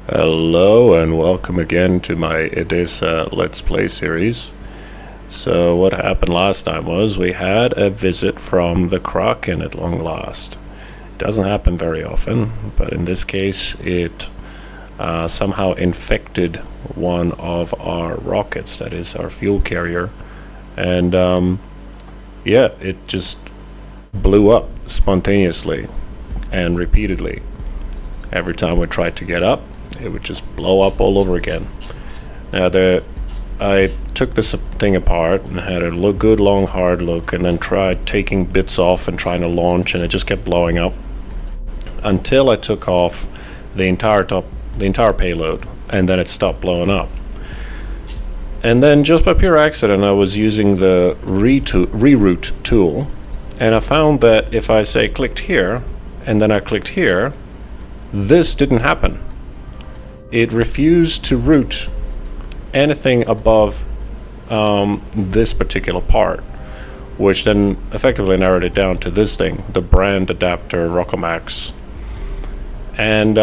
Hello and welcome again to my Edessa Let's Play series. So what happened last time was we had a visit from the Kraken at long last. It doesn't happen very often, but in this case it somehow infected one of our rockets, that is our fuel carrier, and yeah, it just blew up spontaneously and repeatedly. Every time we tried to get up, it would just blow up all over again. Now I took this thing apart and had a good long hard look, and then tried taking bits off and trying to launch, and it just kept blowing up until I took off the entire payload, and then it stopped blowing up. And then just by pure accident I was using the reroute tool, and I found that if I say clicked here and then I clicked here, this didn't happen. It refused to route anything above this particular part, which then effectively narrowed it down to this thing, the brand adapter Rockomax. And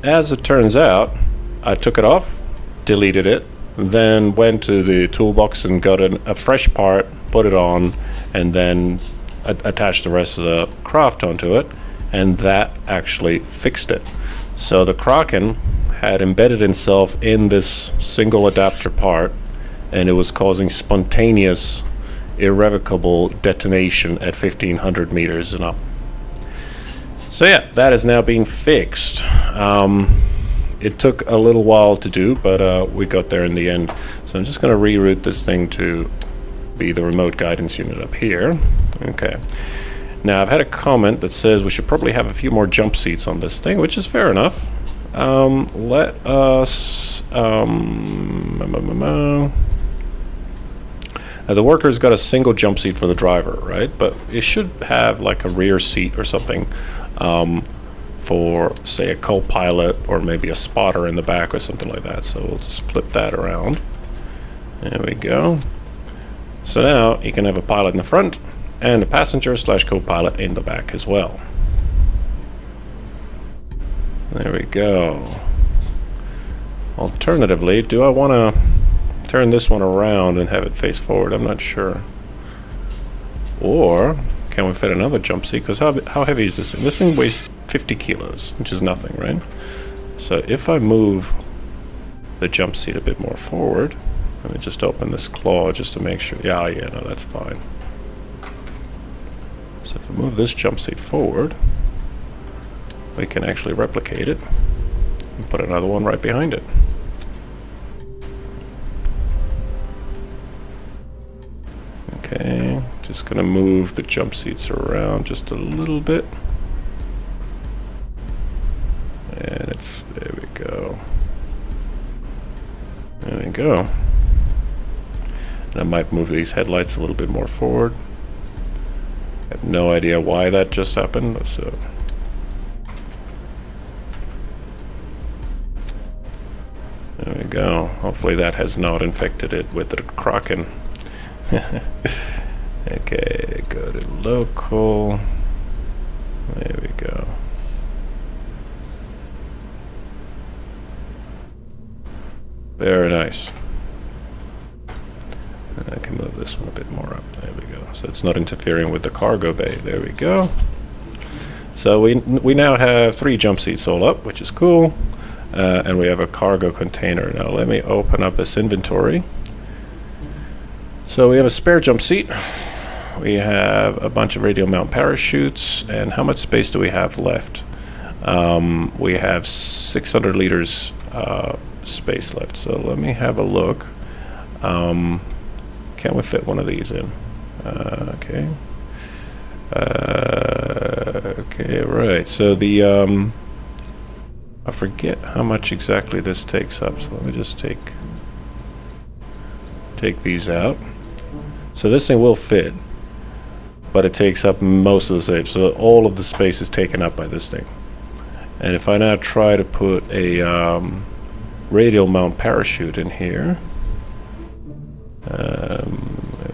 as it turns out, I took it off, deleted it, then went to the toolbox and got a fresh part, put it on, and then attached the rest of the craft onto it, and that actually fixed it. So the Kraken had embedded itself in this single adapter part, and it was causing spontaneous, irrevocable detonation at 1500 meters and up. So yeah, that is now being fixed. It took a little while to do, but we got there in the end. So I'm just going to reroute this thing to be the remote guidance unit up here. Okay. Now I've had a comment that says we should probably have a few more jump seats on this thing, which is fair enough. Let us now the worker's got a single jump seat for the driver, right? But it should have like a rear seat or something for, say, a co-pilot or maybe a spotter in the back or something like that. So we'll just flip that around. There we go. So now you can have a pilot in the front and a passenger / co-pilot in the back as well. There we go. Alternatively, do I want to turn this one around and have it face forward? I'm not sure. Or can we fit another jump seat? Because how heavy is this thing? This thing weighs 50 kilos, which is nothing, right? So if I move the jump seat a bit more forward, let me just open this claw just to make sure. Yeah, no, that's fine. So if I move this jump seat forward, we can actually replicate it and put another one right behind it. Okay, just gonna move the jump seats around just a little bit. And there we go. There we go. And I might move these headlights a little bit more forward. I have no idea why that just happened, so. There we go. Hopefully that has not infected it with the Kraken. Okay, go to local. There we go. Very nice. And I can move this one a bit more up. There we go. So it's not interfering with the cargo bay. There we go. So we now have 3 jump seats all up, which is cool. And we have a cargo container. Now let me open up this inventory. So we have a spare jump seat. We have a bunch of radial mount parachutes. And how much space do we have left? We have 600 liters space left. So let me have a look. Can we fit one of these in? Okay. Okay, right. So the I forget how much exactly this takes up, so let me just take these out. So this thing will fit, but it takes up most of the space, so all of the space is taken up by this thing. And if I now try to put a radial mount parachute in here, there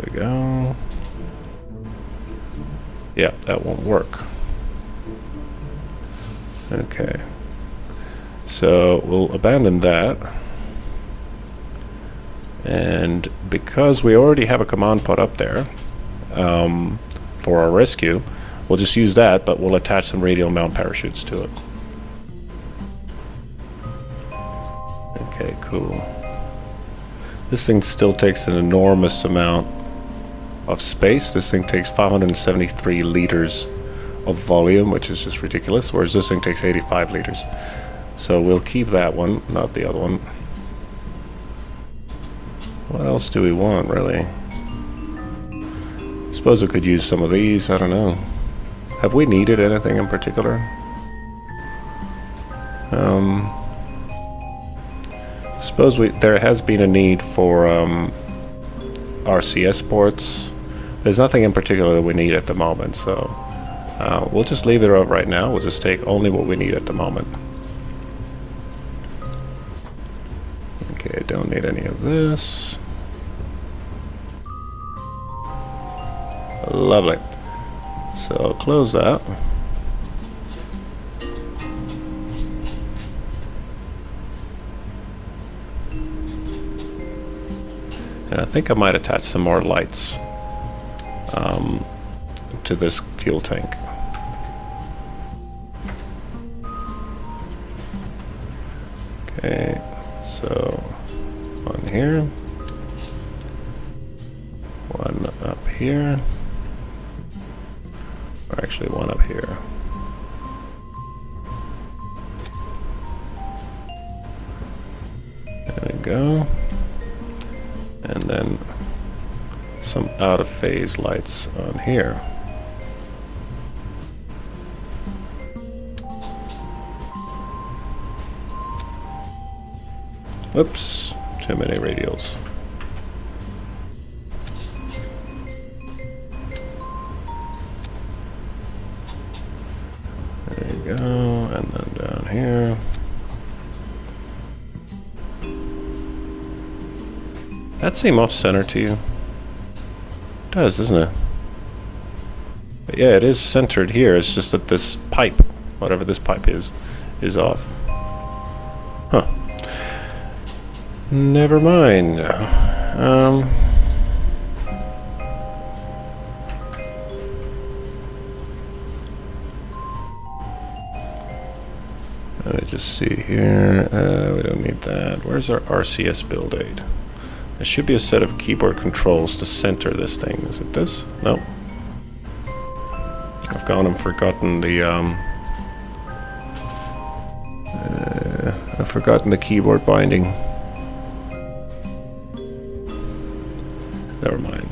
we go. Yeah, that won't work. Okay. So we'll abandon that. And because we already have a command pod up there for our rescue, we'll just use that, but we'll attach some radial mount parachutes to it. Okay, cool. This thing still takes an enormous amount of space. This thing takes 573 liters of volume, which is just ridiculous, whereas this thing takes 85 liters. So we'll keep that one, not the other one. What else do we want, really? Suppose we could use some of these, I don't know. Have we needed anything in particular? Suppose there has been a need for RCS ports. There's nothing in particular that we need at the moment, so we'll just leave it up right now. We'll just take only what we need at the moment. Okay, I don't need any of this. Lovely. So I'll close that. And I think I might attach some more lights to this fuel tank. Okay, so one here, one up here, or actually one up here. There we go. And then some out of phase lights on here. Oops, too many radials. There you go, and then down here. That seem off-center to you? It does, doesn't it? But yeah, it is centered here. It's just that this pipe, whatever this pipe is off. Huh. Never mind. Let me just see here. We don't need that. Where's our RCS build aid? There should be a set of keyboard controls to center this thing. Is it this? No. I've gone and forgotten the I've forgotten the keyboard binding. Never mind.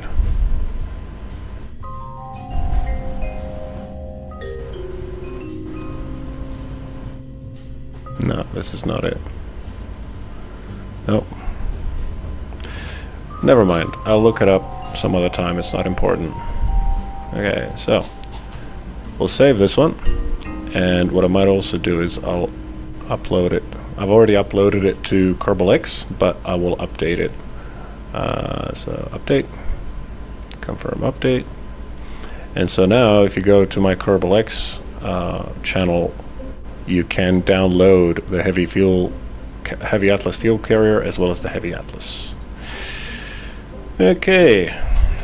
No, this is not it. Nope. Never mind. I'll look it up some other time. It's not important. Okay, so we'll save this one. And what I might also do is I'll upload it. I've already uploaded it to Kerbal X, but I will update it. So update, confirm update. And so now if you go to my Kerbal X channel, you can download the heavy Atlas fuel carrier as well as the heavy Atlas. Okay,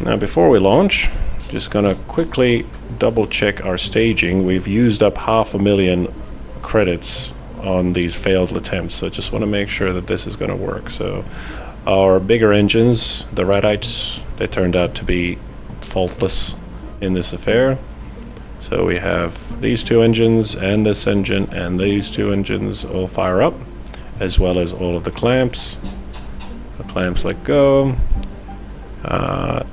now before we launch, just gonna quickly double check our staging. We've used up 500,000 credits on these failed attempts, so just want to make sure that this is going to work. So our bigger engines, the Radites, they turned out to be faultless in this affair. So we have these two engines and this engine and these two engines all fire up, as well as all of the clamps. The clamps let go.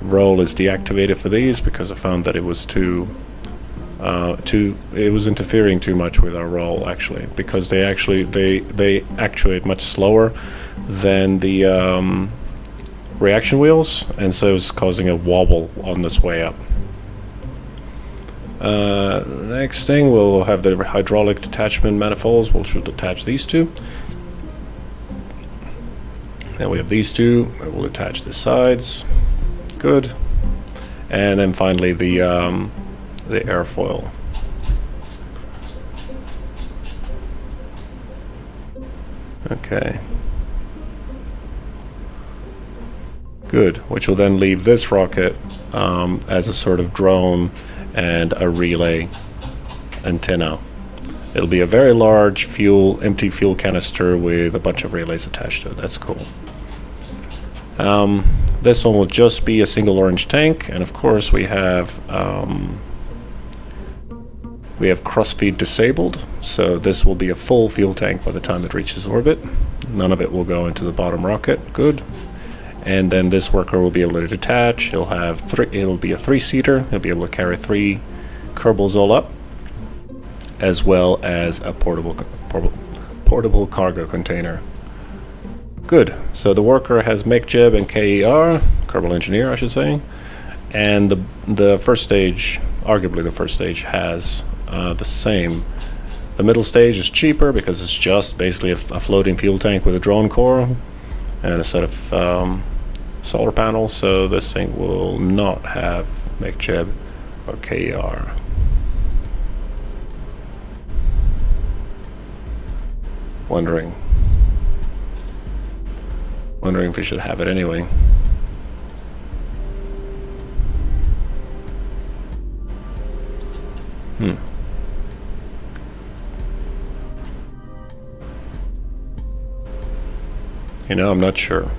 Roll is deactivated for these because I found that it was it was interfering too much with our roll, actually, because they actuate much slower than the reaction wheels, and so it's causing a wobble on this way up. Next thing, we'll have the hydraulic detachment manifolds. We'll should attach these two. Then we have these two. We'll attach the sides. Good. And then finally the airfoil. Okay. Good, which will then leave this rocket as a sort of drone and a relay antenna. It'll be a very large empty fuel canister with a bunch of relays attached to it. That's cool. This one will just be a single orange tank, and of course we have cross-feed disabled, so this will be a full fuel tank by the time it reaches orbit. None of it will go into the bottom rocket. Good. And then this worker will be able to detach. It'll be a 3-seater. He'll be able to carry 3 Kerbals all up, as well as a portable cargo container. Good. So the worker has MechJeb and KER, Kerbal Engineer, I should say, and the first stage, arguably the first stage, has the same. The middle stage is cheaper because it's just basically a floating fuel tank with a drone core and a set of solar panels, so this thing will not have MechJeb or KER. Wondering if we should have it anyway. You know, I'm not sure.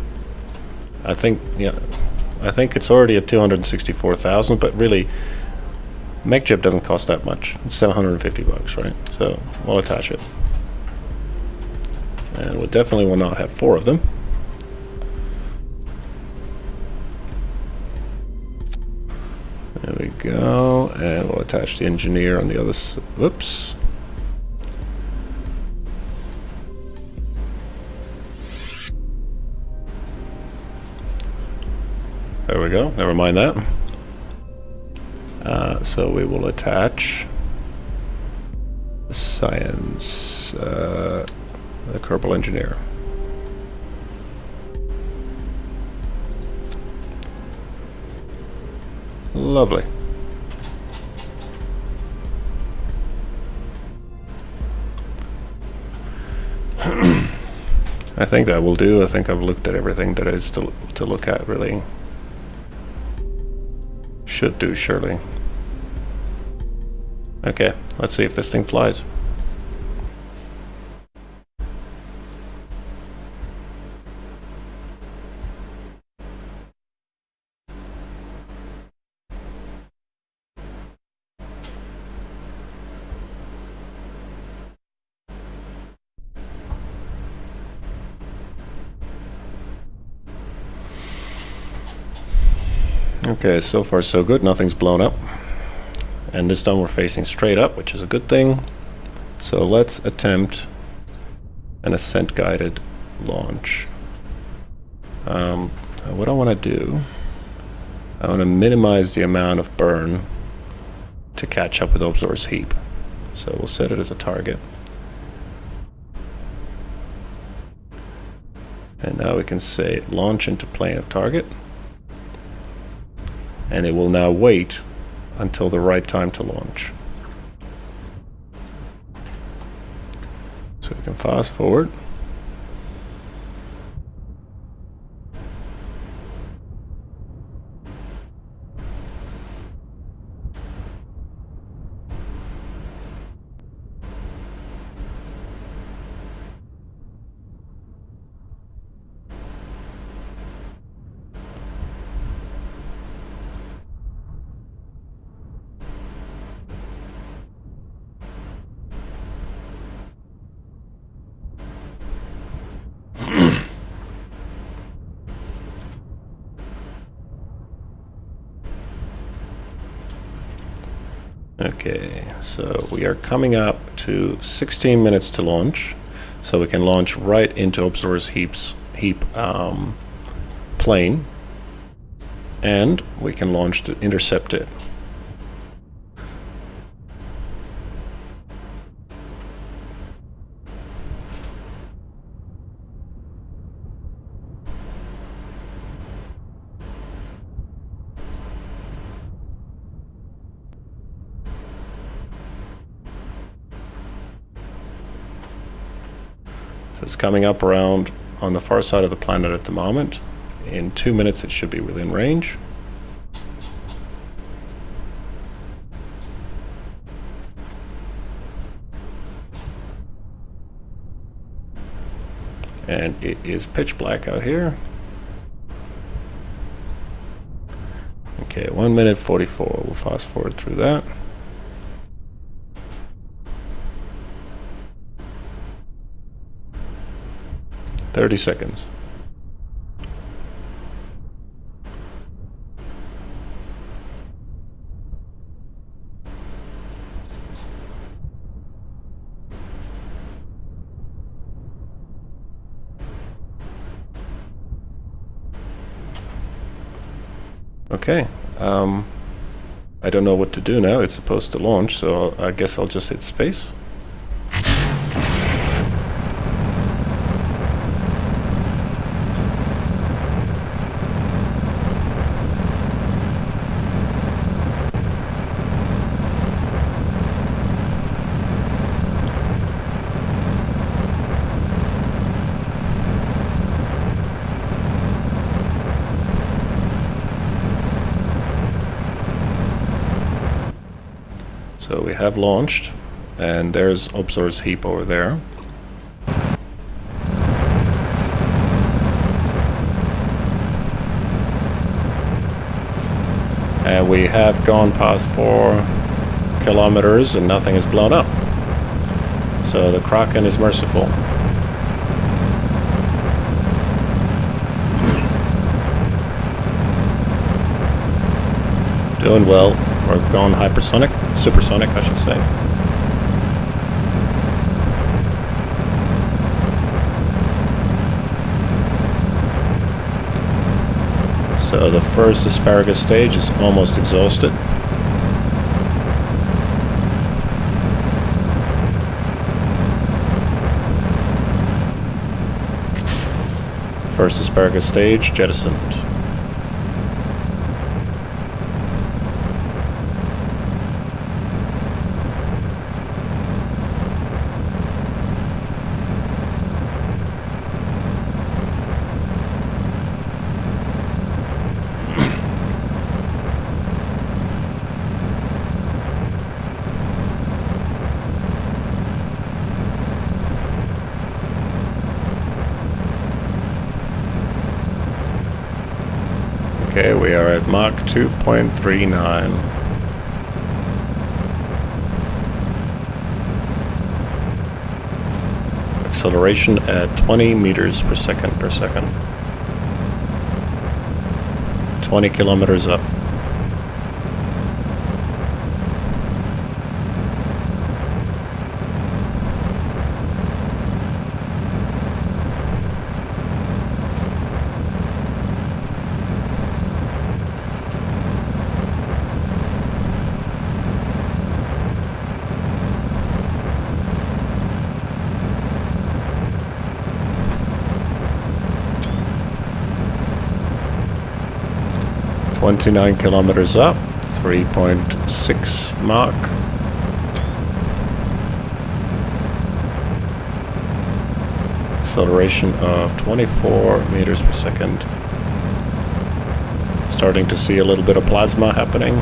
I think it's already at 264,000, but really, MechJeb doesn't cost that much. It's $750, right? So we'll attach it, and we definitely will not have 4 of them. There we go, and we'll attach the engineer on the other side. Whoops. There we go, never mind that. So we will attach the science, the Kerbal engineer. Lovely. I think that will do. I think I've looked at everything that is to look at, really. Should do, surely. Okay, let's see if this thing flies. Okay, so far so good. Nothing's blown up. And this time we're facing straight up, which is a good thing. So let's attempt an ascent guided launch. What I want to do, I want to minimize the amount of burn to catch up with Observer's heap. So we'll set it as a target. And now we can say launch into plane of target. And it will now wait until the right time to launch. So we can fast forward. Okay, so we are coming up to 16 minutes to launch, so we can launch right into Observer's heap plane, and we can launch to intercept it. So it's coming up around on the far side of the planet at the moment. In 2 minutes it should be within range. And it is pitch black out here. Okay, 1 minute 44. We'll fast forward through that. "30 seconds. Okay, I don't know what to do now. It's supposed to launch, so I guess I'll just hit space. So we have launched, and there's Obsor's heap over there. And we have gone past 4 kilometers and nothing is blown up. So the Kraken is merciful. Doing well. We've gone hypersonic, supersonic I should say. So the first asparagus stage is almost exhausted. First asparagus stage jettisoned. Okay, we are at Mach 2.39. Acceleration at 20 meters per second. 20 kilometers up. "29 kilometers up, 3.6 Mach. Acceleration of 24 meters per second. Starting to see a little bit of plasma happening.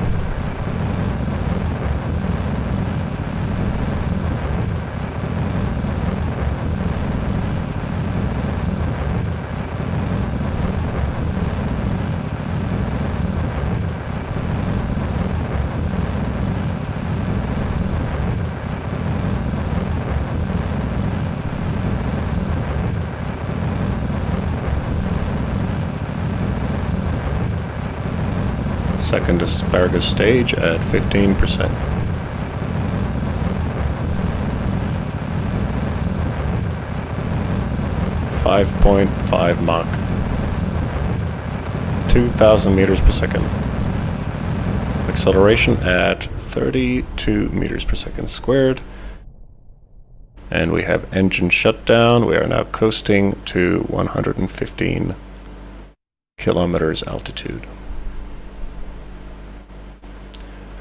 Second asparagus stage at 15%. .5 Mach. 2,000 meters per second. Acceleration at 32 meters per second squared. And we have engine shutdown. We are now coasting to 115 kilometers altitude.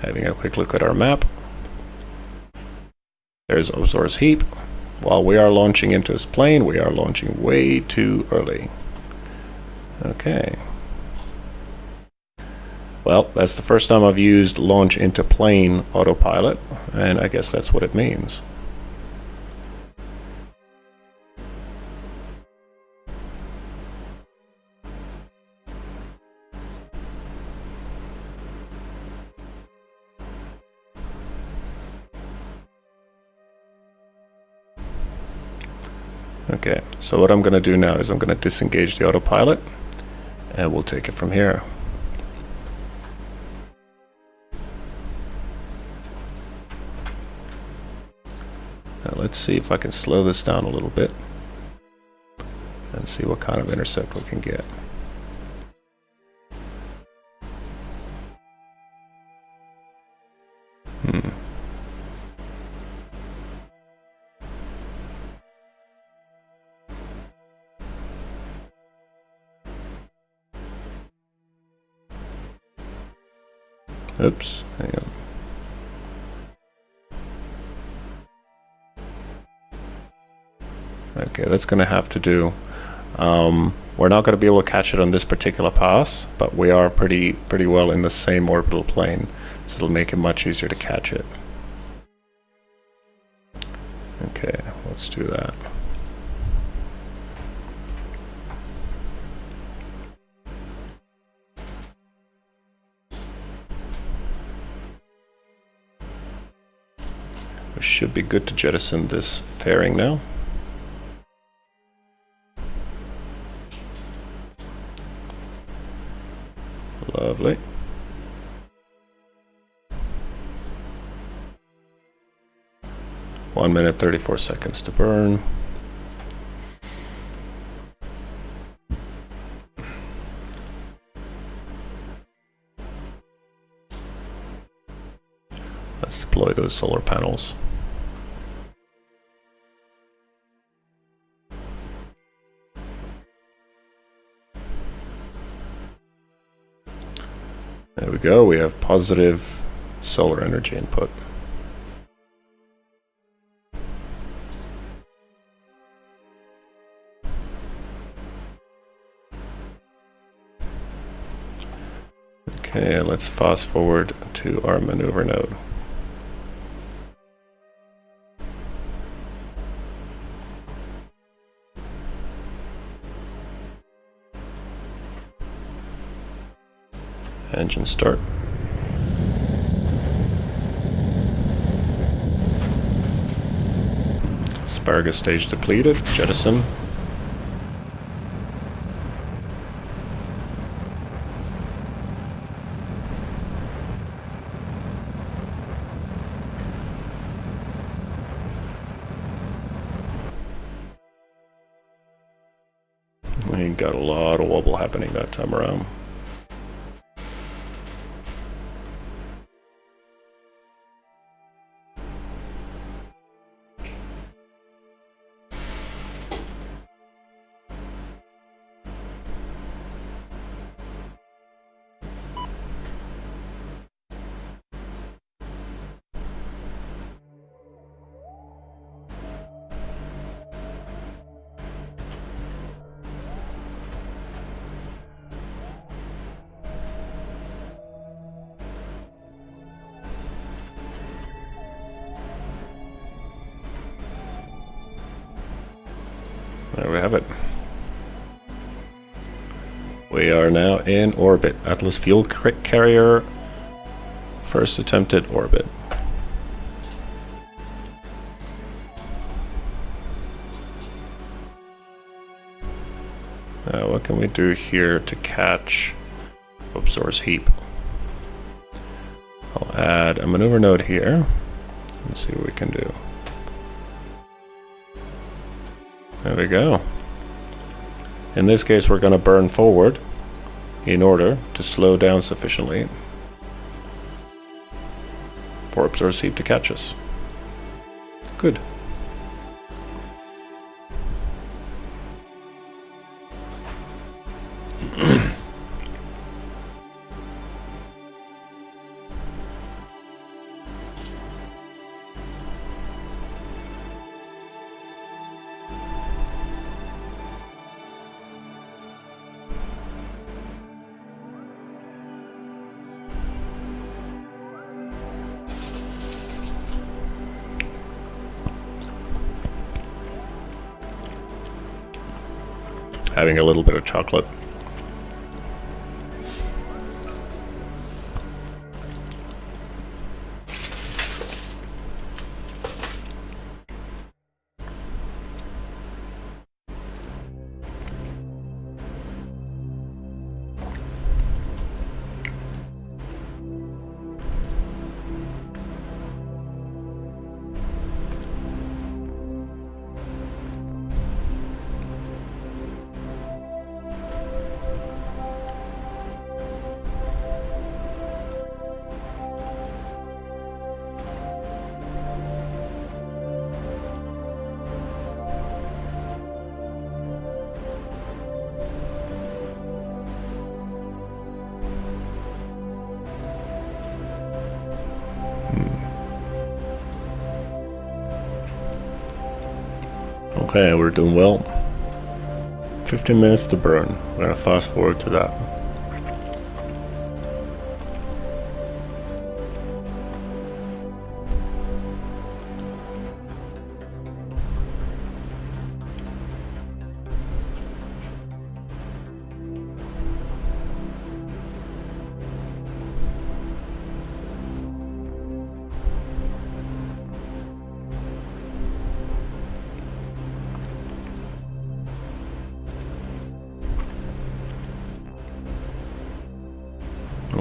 Having a quick look at our map. There's Obsor's heap. while we are launching into his plane, we are launching way too early. Okay. Well, that's the first time I've used launch into plane autopilot, and I guess that's what it means. Okay, so what I'm going to do now is I'm going to disengage the autopilot, and we'll take it from here. Now let's see if I can slow this down a little bit and see what kind of intercept we can get. Oops, hang on. Okay, that's going to have to do. We're not going to be able to catch it on this particular pass, but we are pretty well in the same orbital plane, so it'll make it much easier to catch it. Okay, let's do that. We should be good to jettison this fairing now. Lovely. One minute, 34 seconds to burn. Let's deploy those solar panels. There we go, we have positive solar energy input. Okay, let's fast forward to our maneuver node. Engine start. Asparagus stage depleted. Jettison. We got a lot of wobble happening that time around. There we have it. We are now in orbit. Atlas fuel carrier, first attempted orbit. Now what can we do here to catch source heap? I'll add a maneuver node here and see what we can do. There we go. In this case, we're going to burn forward in order to slow down sufficiently for observer heap to catch us. Good. having a little bit of chocolate. Okay, we're doing well. 15 minutes to burn. We're gonna fast forward to that.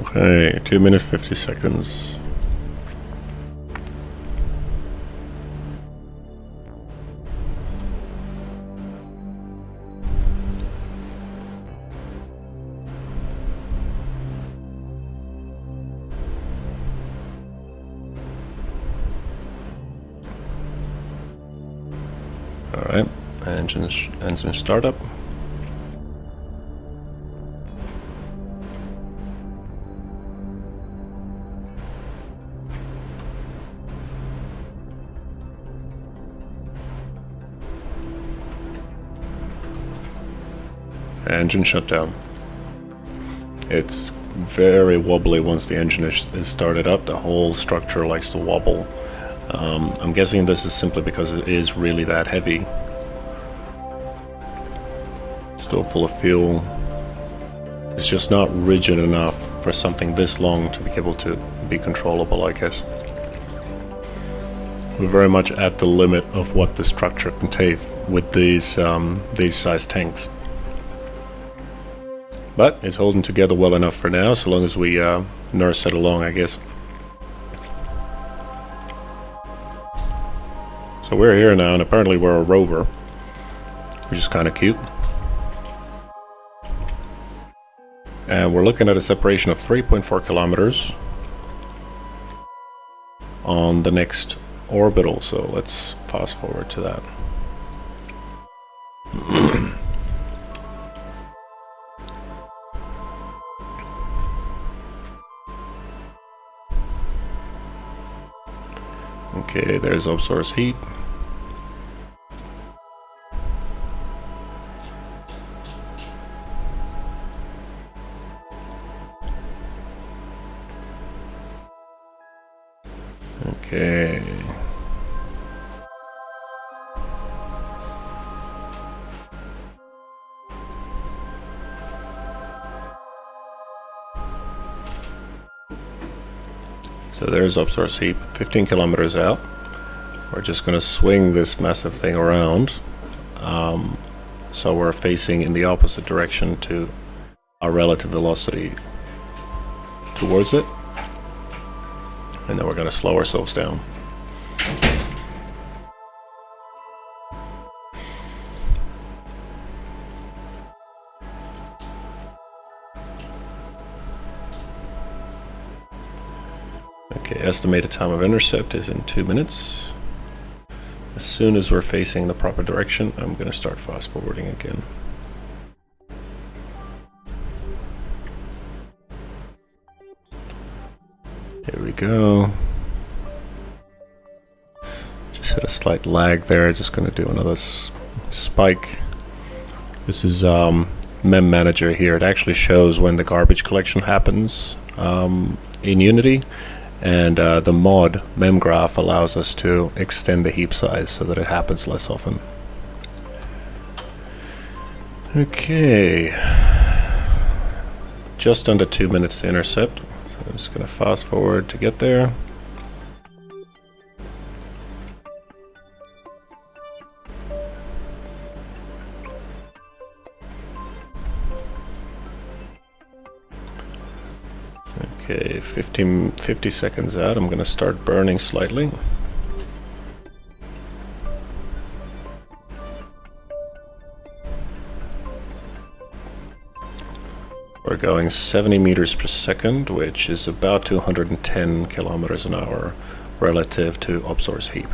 Okay, 2 minutes 50 seconds. Alright, engine startup. Engine shutdown. It's very wobbly once the engine is started up. The whole structure likes to wobble. I'm guessing this is simply because it is really that heavy. Still full of fuel. It's just not rigid enough for something this long to be able to be controllable, I guess. We're very much at the limit of what the structure can take with these size tanks. But it's holding together well enough for now, so long as we nurse it along, I guess. So we're here now, and apparently we're a rover, which is kind of cute. And we're looking at a separation of 3.4 kilometers on the next orbital, so let's fast forward to that. Okay, there's upsource heat. Okay. So there's upsource heat, 15 kilometers out. We're just going to swing this massive thing around, so we're facing in the opposite direction to our relative velocity towards it, and then we're going to slow ourselves down. Okay, estimated time of intercept is in 2 minutes. As soon as we're facing the proper direction, I'm going to start fast forwarding again. Here we go. Just had a slight lag there, just going to do another spike. This is Mem Manager here. It actually shows when the garbage collection happens in Unity. And the mod memgraph allows us to extend the heap size so that it happens less often. Okay. Just under 2 minutes to intercept. So I'm just going to fast forward to get there. Okay, 50 seconds out, I'm going to start burning slightly. We're going 70 meters per second, which is about 210 kilometers an hour relative to Obsor's heap.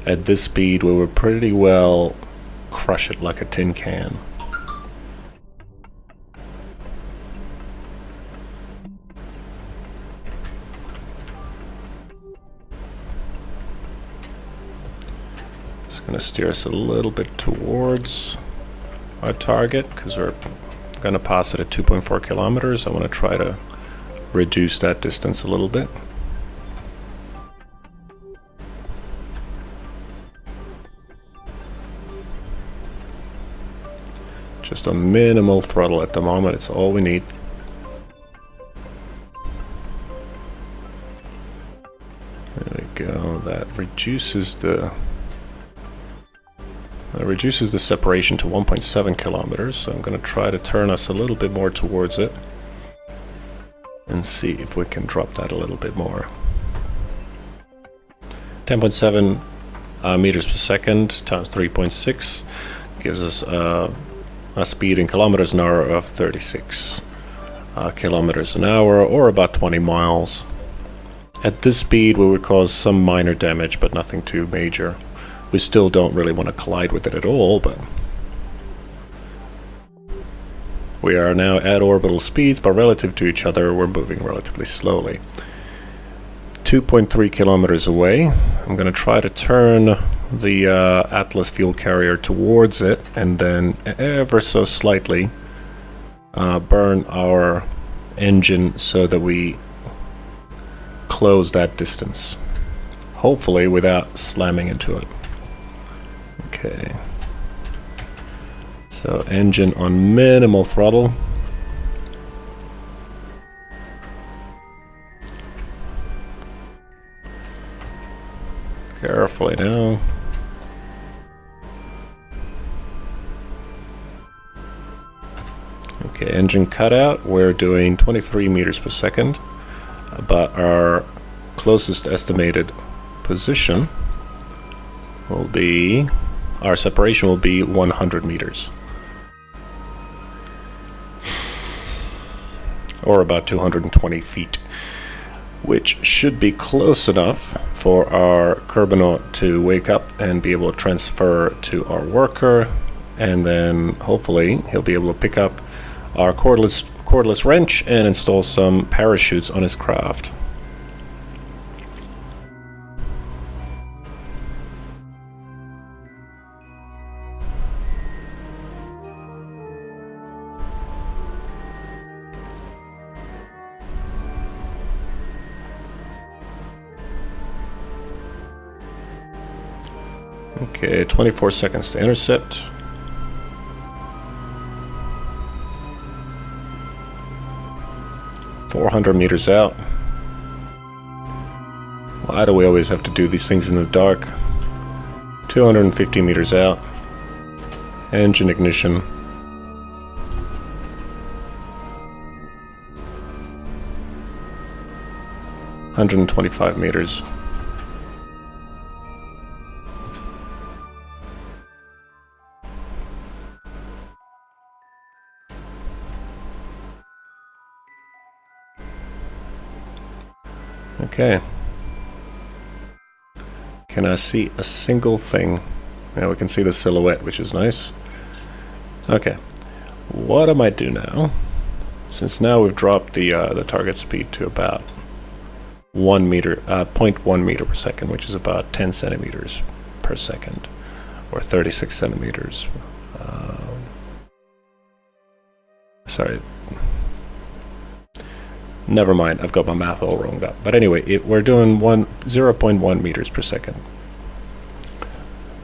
At this speed, we would pretty well crush it like a tin can. Going to steer us a little bit towards our target because we're going to pass it at 2.4 kilometers. I want to try to reduce that distance a little bit. Just a minimal throttle at the moment, it's all we need. There we go, that reduces the separation to 1.7 kilometers, so I'm going to try to turn us a little bit more towards it and see if we can drop that a little bit more. 10.7 meters per second times 3.6 gives us a speed in kilometers an hour of 36 kilometers an hour, or about 20 miles. At this speed we would cause some minor damage, but nothing too major. We still don't really want to collide with it at all, but we are now at orbital speeds, but relative to each other, we're moving relatively slowly. 2.3 kilometers away, I'm going to try to turn the Atlas fuel carrier towards it, and then ever so slightly burn our engine so that we close that distance. Hopefully without slamming into it. Okay, so engine on minimal throttle. Carefully now. Okay, engine cutout. We're doing 23 meters per second, but our closest estimated position will be, our separation will be 100 meters. Or about 220 feet. Which should be close enough for our Kerbin to wake up and be able to transfer to our worker. And then hopefully he'll be able to pick up our cordless wrench and install some parachutes on his craft. Okay, 24 seconds to intercept. $400 meters out. Why do we always have to do these things in the dark? 250 meters out. Engine ignition. $125 meters. Okay. Can I see a single thing? Now we can see the silhouette, which is nice. Okay. What I might do now, since now we've dropped the target speed to about 0.1 meter per second, which is about 10 centimeters per second, or 36 centimeters. Sorry. Never mind, I've got my math all wrong up. But anyway, we're doing 0.1 meters per second,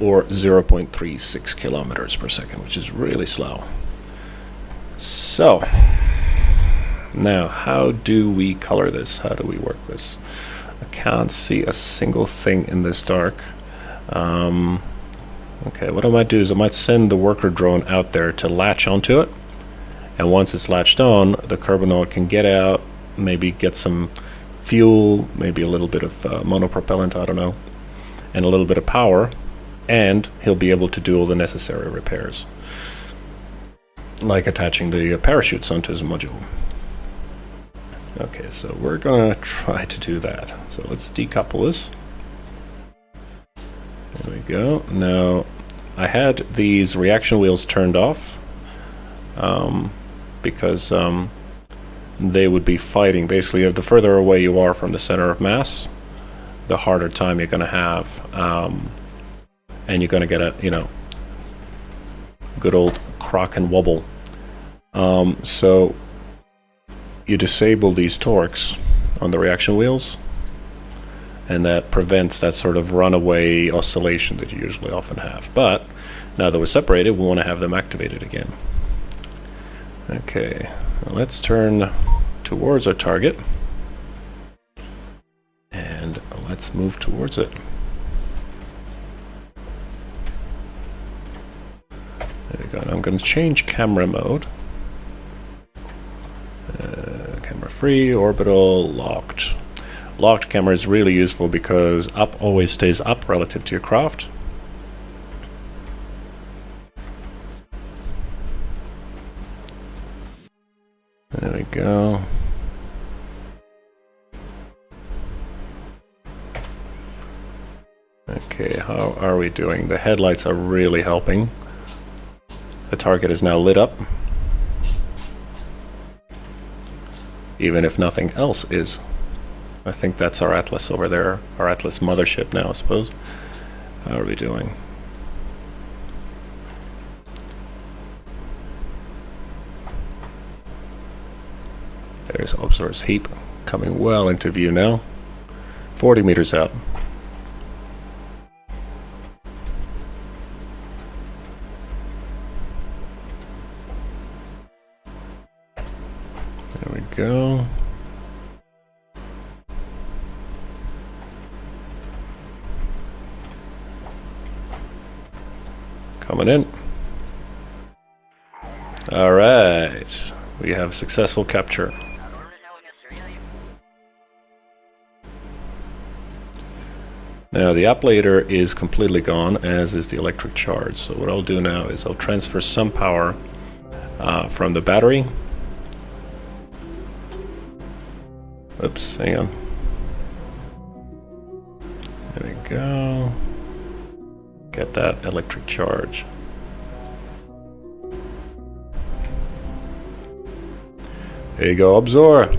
or 0.36 kilometers per second, which is really slow. So, now how do we color this? How do we work this? I can't see a single thing in this dark. Okay, what I might do is I might send the worker drone out there to latch onto it. And once it's latched on, the Kerbal can get out, maybe get some fuel, maybe a little bit of monopropellant, I don't know, and a little bit of power, and he'll be able to do all the necessary repairs, like attaching the parachutes onto his module. Okay, so we're gonna try to do that. So let's decouple this. There we go. Now, I had these reaction wheels turned off because they would be fighting. Basically, the further away you are from the center of mass, the harder time you're going to have, and you're going to get a, you know, good old Kraken wobble. So you disable these torques on the reaction wheels, and that prevents that sort of runaway oscillation that you usually often have. But now that we're separated, we want to have them activated again. Okay, let's turn towards our target, and let's move towards it. There we go. Now I'm going to change camera mode. Camera free, orbital, locked. Locked camera is really useful because up always stays up relative to your craft. There we go. Okay, how are we doing? The headlights are really helping. The target is now lit up, even if nothing else is. I think that's our Atlas over there, our Atlas mothership now, I suppose. How are we doing? There's Observer's Heap coming well into view now. 40 meters out. There we go. Coming in. All right. We have successful capture. Now the uplader is completely gone, as is the electric charge. So what I'll do now is I'll transfer some power from the battery. Oops, hang on. There we go. Get that electric charge. There you go, Absor.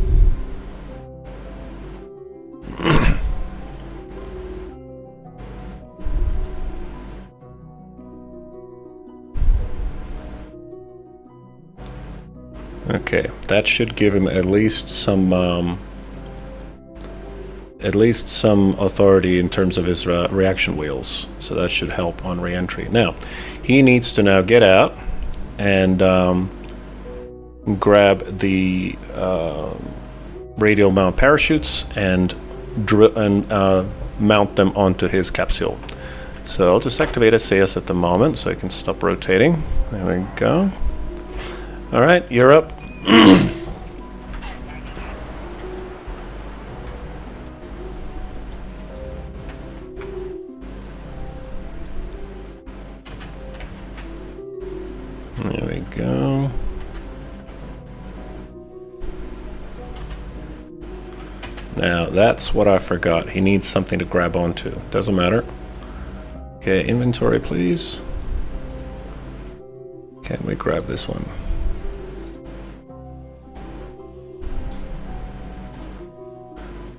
Okay, that should give him at least some authority in terms of his reaction wheels. So that should help on re-entry. Now, he needs to now get out and grab the radial mount parachutes and mount them onto his capsule. So I'll just activate SAS at the moment so I can stop rotating. There we go. All right, you're up. There we go. Now, that's what I forgot. He needs something to grab onto. Doesn't matter. Okay, inventory, please. Can we grab this one?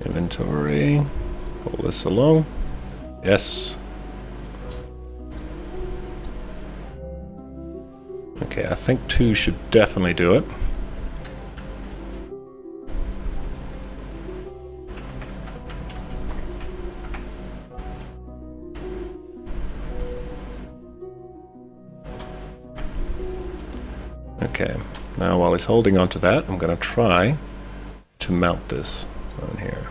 Inventory. Pull this along. Yes. Okay, I think 2 should definitely do it. Okay, Now while he's holding on to that, I'm going to try to mount this on here.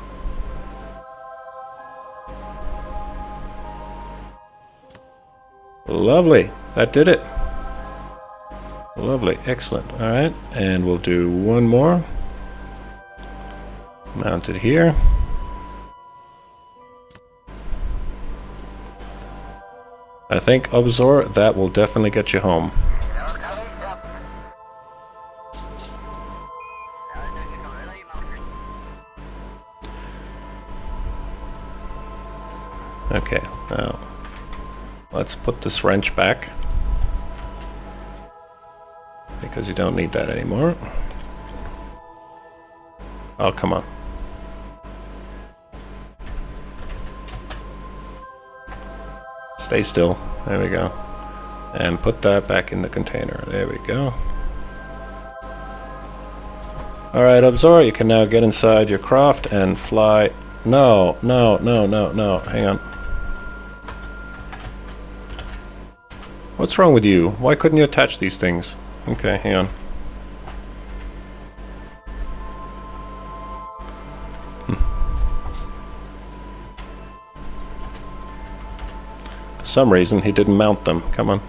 Lovely, that did it. Lovely, excellent. All right, and we'll do one more. Mount it here. I think, Obzor, that will definitely get you home. Okay, now let's put this wrench back, because you don't need that anymore. Oh, come on. Stay still. There we go. And put that back in the container. There we go. Alright, Obzor, you can now get inside your craft and fly. No, no, no, no, no. Hang on. What's wrong with you? Why couldn't you attach these things? Okay, hang on. For some reason, he didn't mount them. Come on.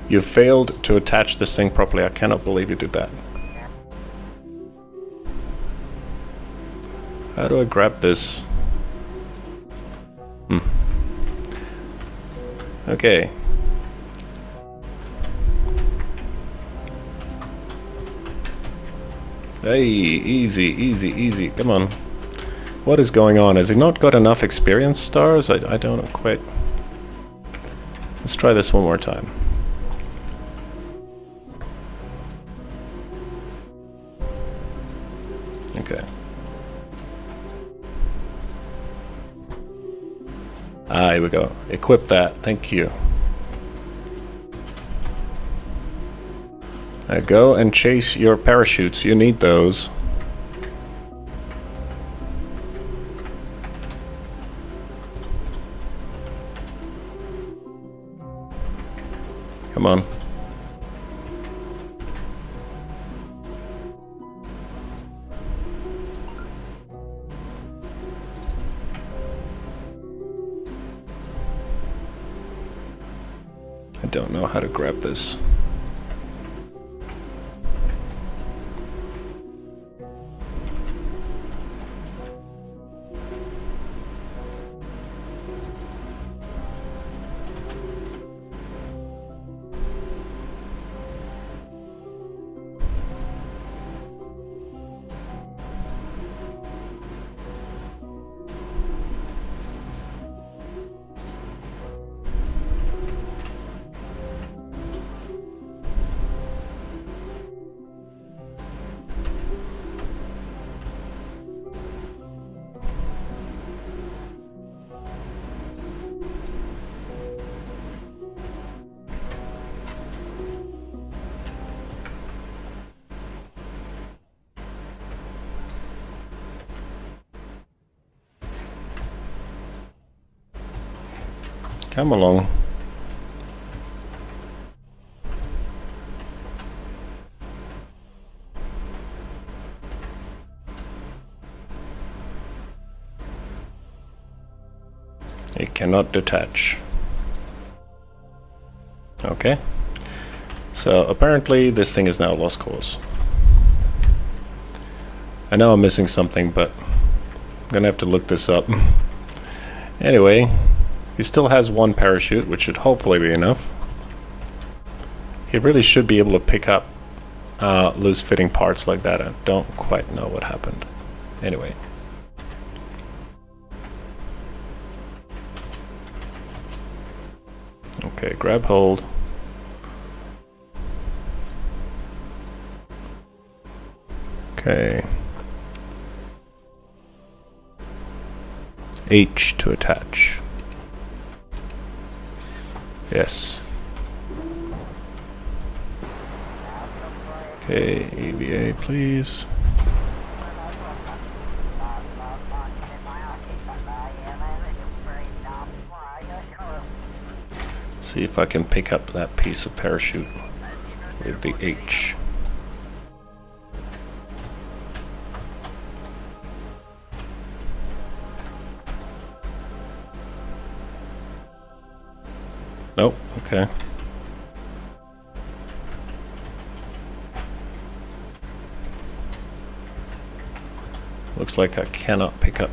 You failed to attach this thing properly. I cannot believe you did that. How do I grab this? Okay. Hey, easy, easy, easy. Come on. What is going on? Has he not got enough experience stars? I don't quite... Let's try this one more time. Okay. Ah, here we go. Equip that. Thank you. Now go and chase your parachutes. You need those. Come on. I don't know how to grab this. Come along. It cannot detach. Okay. So apparently this thing is now lost cause. I know I'm missing something, but I'm gonna have to look this up. Anyway, he still has one parachute, which should hopefully be enough. He really should be able to pick up loose fitting parts like that. I don't quite know what happened. Anyway. Okay, grab hold. Okay. H to attach. Yes. Okay, EVA please. See if I can pick up that piece of parachute with the H. Nope, okay. Looks like I cannot pick up.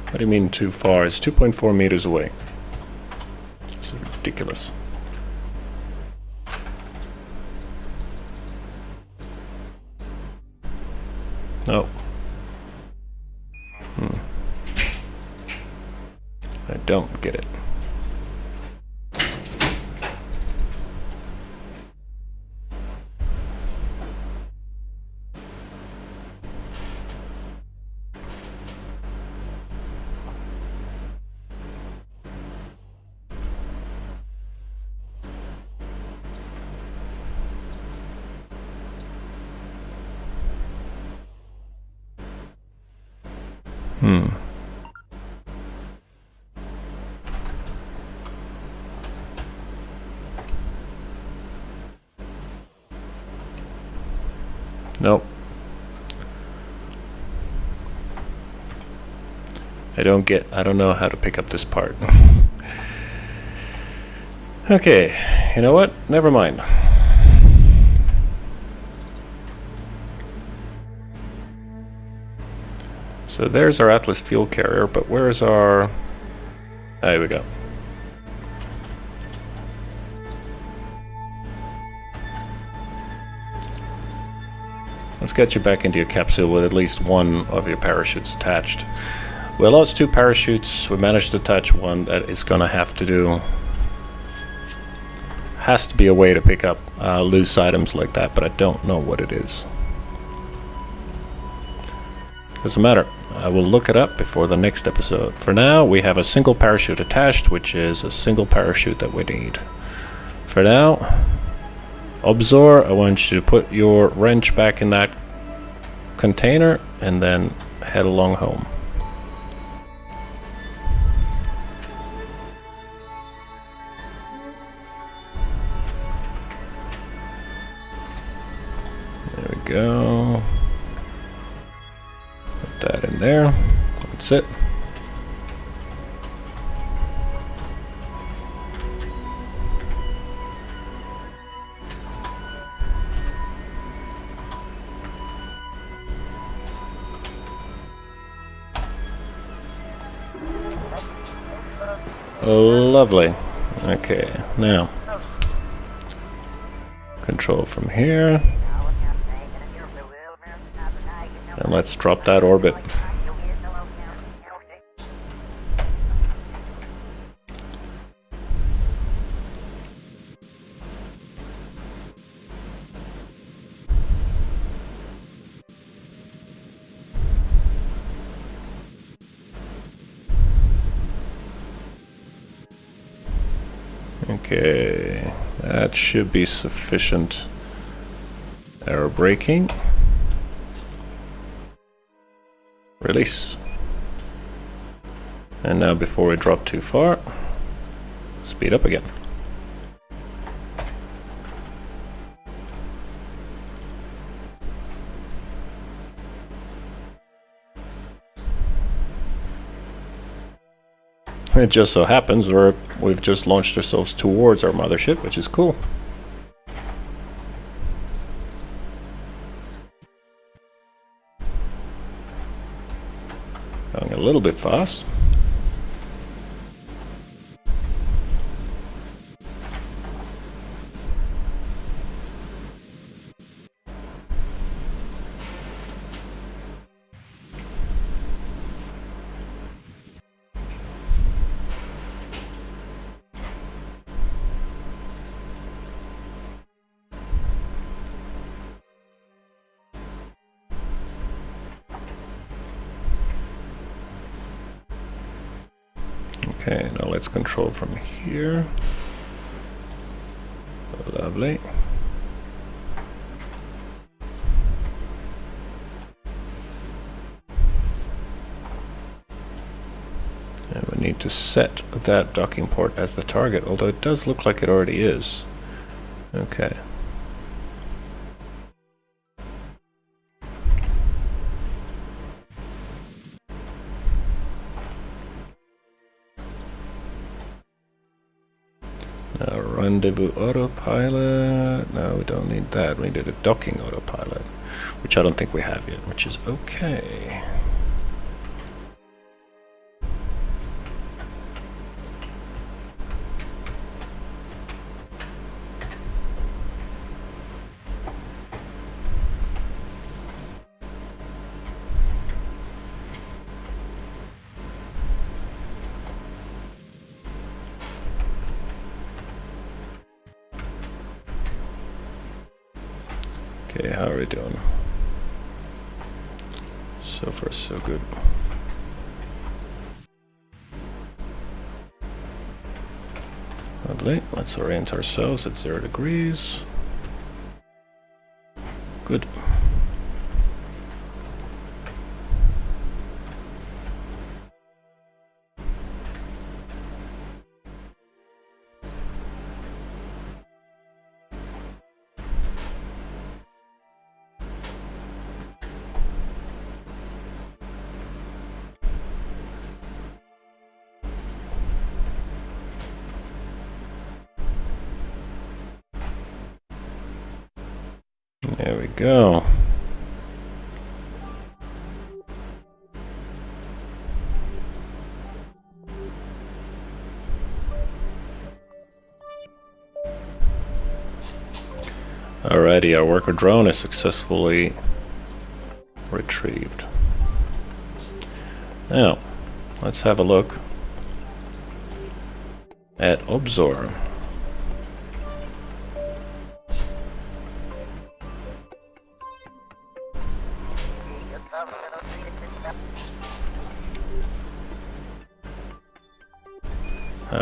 What do you mean too far? It's 2.4 meters away. This is ridiculous. No. I don't get it. Nope. I don't know how to pick up this part. Okay, you know what? Never mind. So there's our Atlas fuel carrier, but where's our... There we go. Let's get you back into your capsule with at least one of your parachutes attached. We lost 2 parachutes. We managed to attach one. That is gonna have to do. Has to be a way to pick up loose items like that, but I don't know what it is. Doesn't matter. I will look it up before the next episode. For now, we have a single parachute attached, which is a single parachute that we need. For now, Obzor, I want you to put your wrench back in that container and then head along home. There we go. Put that in there. That's it. Lovely. Okay, now control from here, and let's drop that orbit. Okay, that should be sufficient. Aero braking. Release. And now before we drop too far, speed up again. It just so happens we've just launched ourselves towards our mothership, which is cool. A little bit fast. Okay, now let's control from here. Lovely. And we need to set that docking port as the target, although it does look like it already is. Okay. Now rendezvous autopilot. No, we don't need that. We need a docking autopilot, which I don't think we have yet, which is okay. Okay, how are we doing? So far, so good. Lovely. Let's orient ourselves at 0 degrees. Good. There we go. Alrighty, our worker drone is successfully retrieved. Now, let's have a look at Obzor.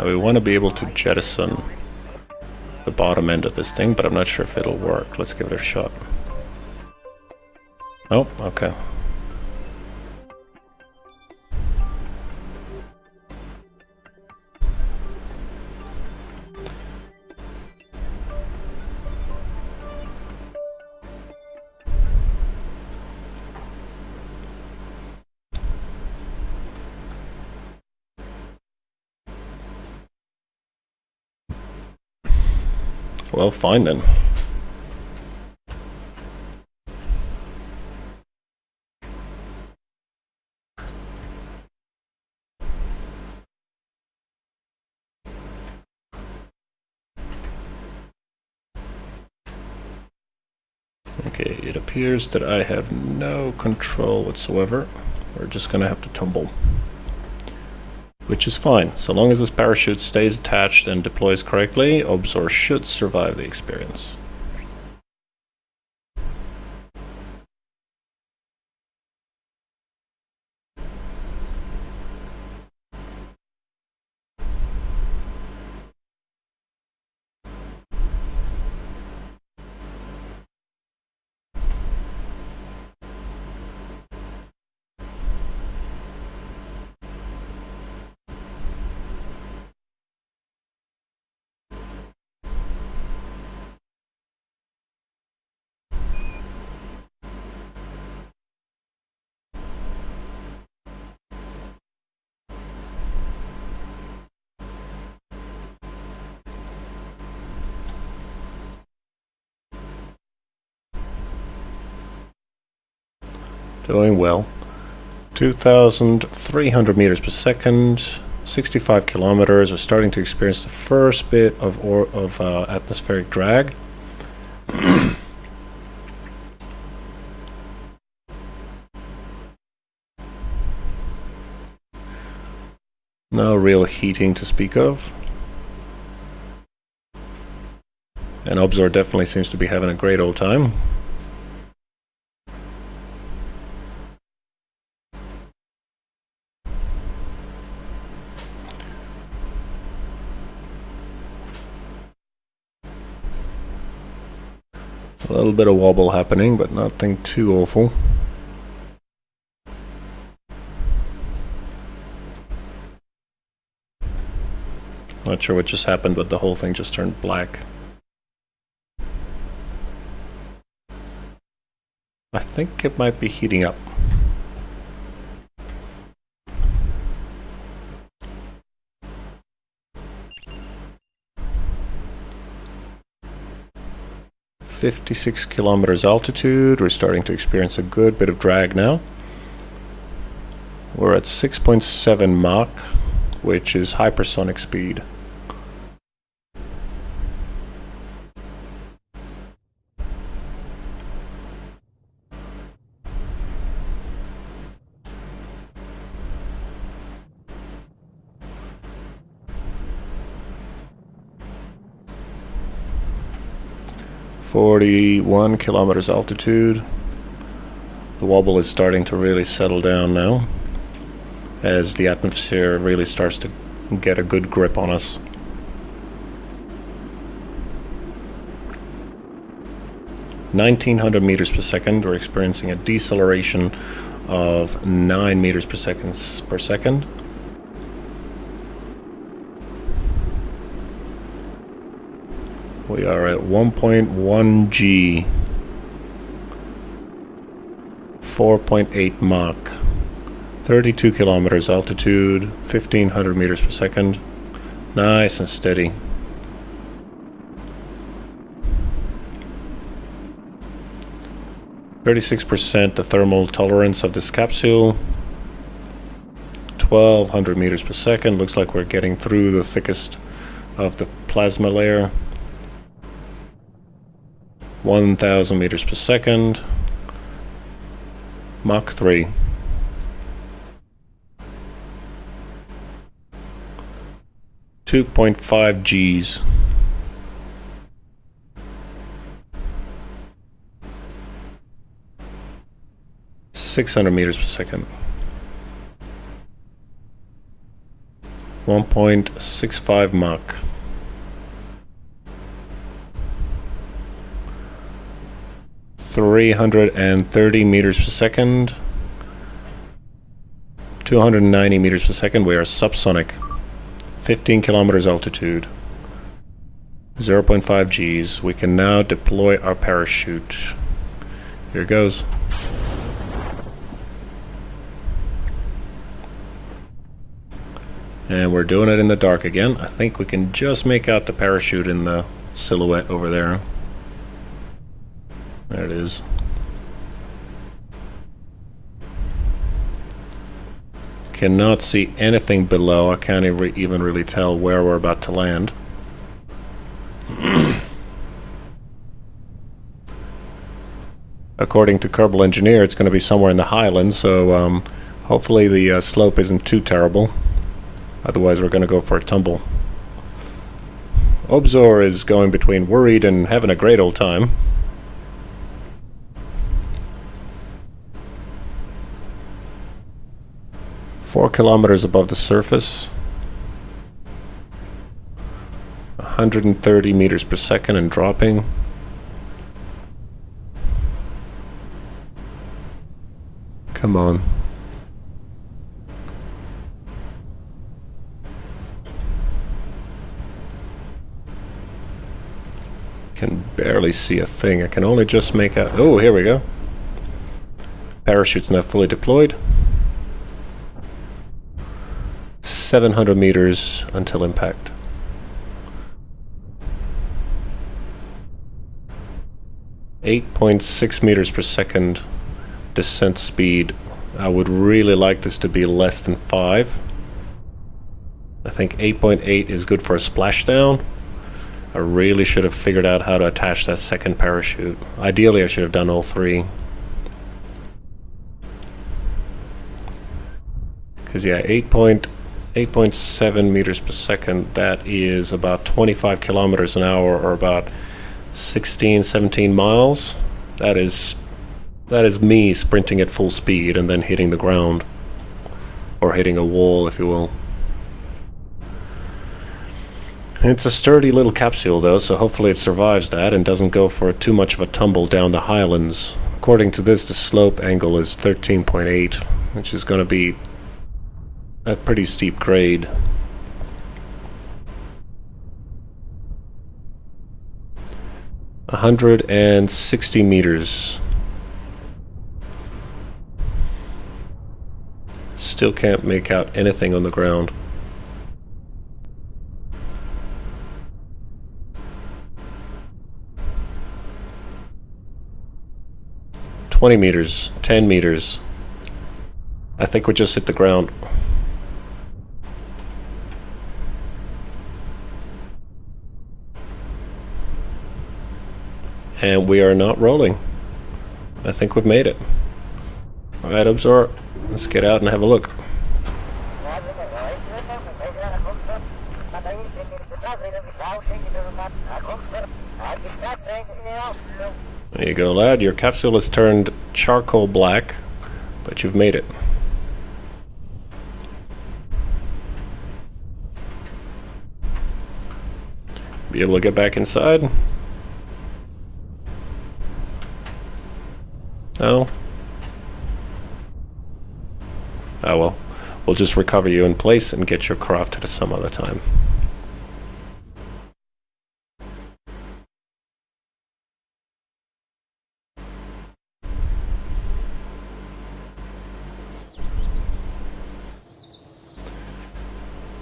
We want to be able to jettison the bottom end of this thing, but I'm not sure if it'll work. Let's give it a shot. Oh, okay. Well, fine then. Okay, it appears that I have no control whatsoever. We're just gonna have to tumble. Which is fine. So long as this parachute stays attached and deploys correctly, Obzor should survive the experience. Doing well. 2,300 meters per second, 65 kilometers. We're starting to experience the first bit of atmospheric drag. No real heating to speak of. And Obzor definitely seems to be having a great old time. A little bit of wobble happening, but nothing too awful. Not sure what just happened, but the whole thing just turned black. I think it might be heating up. .56 kilometers altitude. We're starting to experience a good bit of drag now. We're at 6.7 Mach, which is hypersonic speed. .41 kilometers altitude. The wobble is starting to really settle down now as the atmosphere really starts to get a good grip on us. .1900 meters per second. We're experiencing a deceleration of 9 meters per second. We are at 1.1 G, 4.8 Mach, 32 kilometers altitude, 1500 meters per second. Nice and steady. .36% the thermal tolerance of this capsule. 1200 meters per second. Looks like we're getting through the thickest of the plasma layer. 1,000 meters per second. Mach 3. .5 Gs. .600 meters per second. 1.65 Mach. .330 meters per second. 290 meters per second. We are subsonic. 15 kilometers altitude. 0.5 Gs. We can now deploy our parachute. Here it goes. And we're doing it in the dark again. I think we can just make out the parachute in the silhouette over there. There it is. Cannot see anything below. I can't even really tell where we're about to land. According to Kerbal Engineer, it's going to be somewhere in the highlands, so hopefully the slope isn't too terrible. Otherwise, we're going to go for a tumble. Obzor is going between worried and having a great old time. Four kilometers above the surface. 130 meters per second and dropping. Come on. Can barely see a thing. I can only just make out. Oh, here we go. Parachute's now fully deployed. 700 meters until impact. .6 meters per second descent speed I would really like this to be less than 5. I think 8.8 is good for a splashdown. I really should have figured out how to attach that second parachute. Ideally, I should have done all 3. Because yeah, 8.7 meters per second, that is about 25 kilometers an hour, or about 16, 17 miles. That is me sprinting at full speed and then hitting the ground. Or hitting a wall, if you will. It's a sturdy little capsule though, so hopefully it survives that and doesn't go for too much of a tumble down the highlands. According to this, the slope angle is 13.8, which is going to be a pretty steep grade. $160 meters. Still can't make out anything on the ground. $20 meters, 10 meters. I think we just hit the ground. And we are not rolling. I think we've made it. Alright, Absor, let's get out and have a look. There you go, lad. Your capsule has turned charcoal black, but you've made it. Be able to get back inside? No? Oh well. We'll just recover you in place and get your craft at some other time.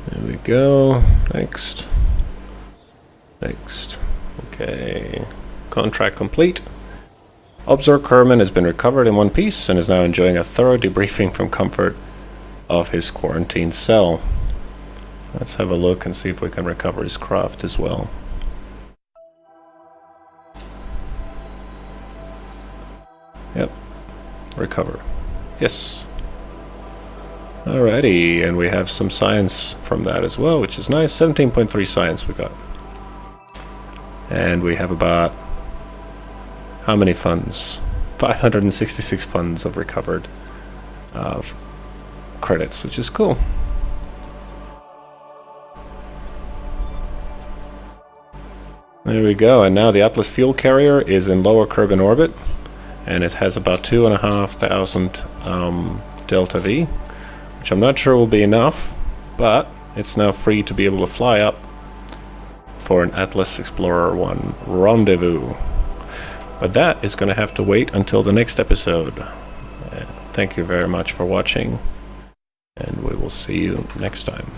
There we go. Next. Next. Okay. Contract complete. Observer Kerbin has been recovered in one piece and is now enjoying a thorough debriefing from comfort of his quarantine cell. Let's have a look and see if we can recover his craft as well. Yep. Recover. Yes. Alrighty, and we have some science from that as well, which is nice. 17.3 science we got. And we have about... how many funds? 566 funds of recovered credits, which is cool. There we go, and now the Atlas fuel carrier is in lower Kerbin orbit, and it has about 2,500 delta V, which I'm not sure will be enough, but it's now free to be able to fly up for an Atlas Explorer 1 rendezvous. But that is going to have to wait until the next episode. Thank you very much for watching, and we will see you next time.